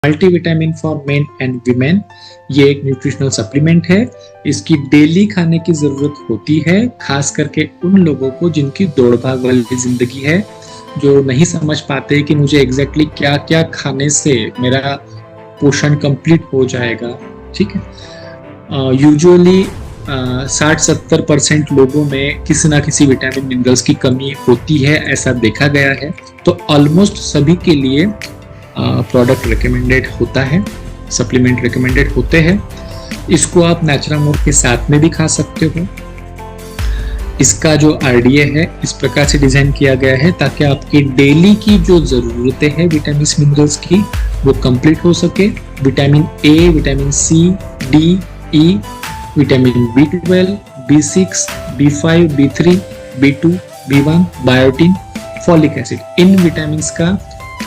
Multivitamin for main and women, ये एक nutritional supplement है। इसकी डेली खाने की जरूरत होती है, खास करके उन लोगों को जिनकी दौड़ भाग वाली जिंदगी है, जो नहीं समझ पाते कि मुझे एग्जैक्टली क्या क्या खाने से मेरा पोषण कंप्लीट हो जाएगा। ठीक है, यूजुअली 60-70% लोगों में किसी ना किसी विटामिन मिनरल्स की कमी होती है, ऐसा देखा गया है। तो ऑलमोस्ट सभी के लिए प्रोडक्ट रिकमेंडेड होता है, सप्लीमेंट रिकमेंडेड होते हैं। इसको आप नेचुरामोर के साथ में भी खा सकते हो। इसका जो आरडीए है इस प्रकार से डिजाइन किया गया है ताकि आपकी डेली की जो जरूरतें हैं विटामिन मिनरल्स की वो कंप्लीट हो सके। Vitamin A, vitamin C, D, E, vitamin B12, B6, B5, B3, B2, B1, biotin, folic acid, इन विटामिन का,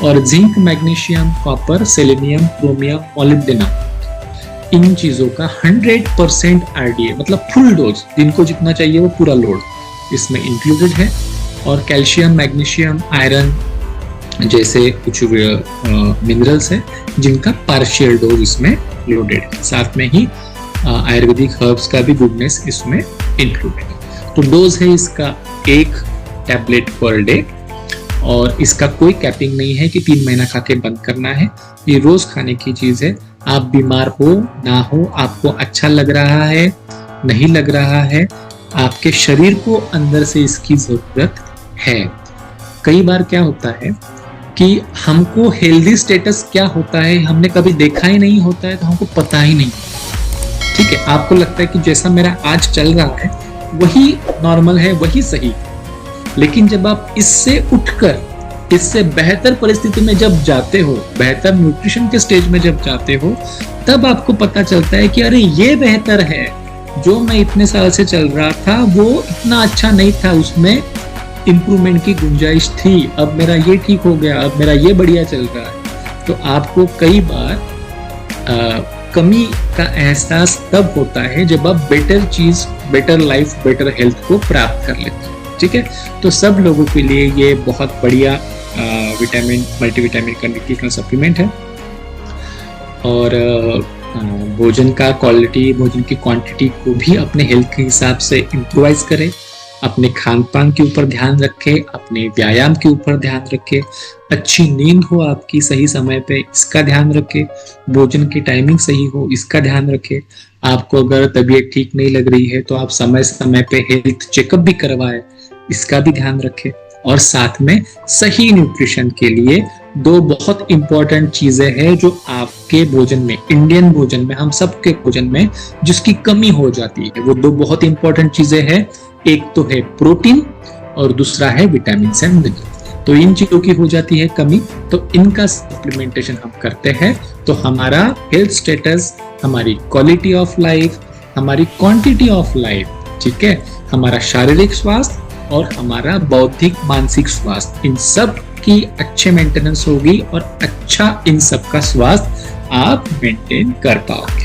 और zinc, magnesium, copper, selenium, chromium, molybdenum, इन चीजों का 100% आरडीए मतलब फुल डोज, जिनको जितना चाहिए वो पूरा लोड इसमें इंक्लूडेड है। और कैल्शियम, मैग्नीशियम, आयरन जैसे कुछ मिनरल्स है जिनका पार्शियल डोज इसमें लोडेड है। साथ में ही आयुर्वेदिक हर्ब्स का भी गुडनेस इसमें इंक्लूडेड है। तो डोज है इसका 1 टैबलेट पर डे, और इसका कोई कैपिंग नहीं है कि 3 महीना खा के बंद करना है। ये रोज खाने की चीज है। आप बीमार हो ना हो, आपको अच्छा लग रहा है नहीं लग रहा है, आपके शरीर को अंदर से इसकी जरूरत है। कई बार क्या होता है कि हमको हेल्दी स्टेटस क्या होता है हमने कभी देखा ही नहीं होता है, तो हमको पता ही नहीं। ठीक है, आपको लगता है कि जैसा मेरा आज चल रहा है वही नॉर्मल है, वही सही। लेकिन जब आप इससे उठकर इससे बेहतर परिस्थिति में जब जाते हो, बेहतर न्यूट्रिशन के स्टेज में जब जाते हो, तब आपको पता चलता है कि अरे ये बेहतर है, जो मैं इतने साल से चल रहा था वो इतना अच्छा नहीं था, उसमें इंप्रूवमेंट की गुंजाइश थी, अब मेरा ये ठीक हो गया, अब मेरा ये बढ़िया चल रहा है। तो आपको कई बार कमी का एहसास तब होता है जब आप बेटर चीज, बेटर लाइफ, बेटर हेल्थ को प्राप्त कर लेते हैं। ठीक है, तो सब लोगों के लिए ये बहुत बढ़िया विटामिन, मल्टीविटामिन का न्यूट्रिशनल सप्लीमेंट है। और भोजन का क्वालिटी, भोजन की क्वांटिटी को भी अपने हेल्थ के हिसाब से इम्प्रोवाइज करें। अपने खान पान के ऊपर ध्यान रखें, अपने व्यायाम के ऊपर ध्यान रखें, अच्छी नींद हो आपकी सही समय पे, इसका ध्यान रखें। भोजन की टाइमिंग सही हो, इसका ध्यान रखें। आपको अगर तबीयत ठीक नहीं लग रही है तो आप समय समय पे हेल्थ चेकअप भी करवाएं, इसका भी ध्यान रखें। और साथ में सही न्यूट्रिशन के लिए 2 बहुत इंपॉर्टेंट चीजें हैं जो आपके भोजन में, इंडियन भोजन में, हम सबके भोजन में जिसकी कमी हो जाती है, वो 2 बहुत इंपॉर्टेंट चीजें हैं। एक तो है प्रोटीन और दूसरा है विटामिन एंड मिनरल। तो इन चीजों की हो जाती है कमी, तो इनका सप्लीमेंटेशन हम करते हैं, तो हमारा हेल्थ स्टेटस, हमारी क्वालिटी ऑफ लाइफ, हमारी क्वांटिटी ऑफ लाइफ, ठीक है, हमारा शारीरिक स्वास्थ्य और हमारा बौद्धिक मानसिक स्वास्थ्य, इन सब की अच्छे मेंटेनेंस होगी और अच्छा इन सब का स्वास्थ्य आप मेंटेन कर पाओगे।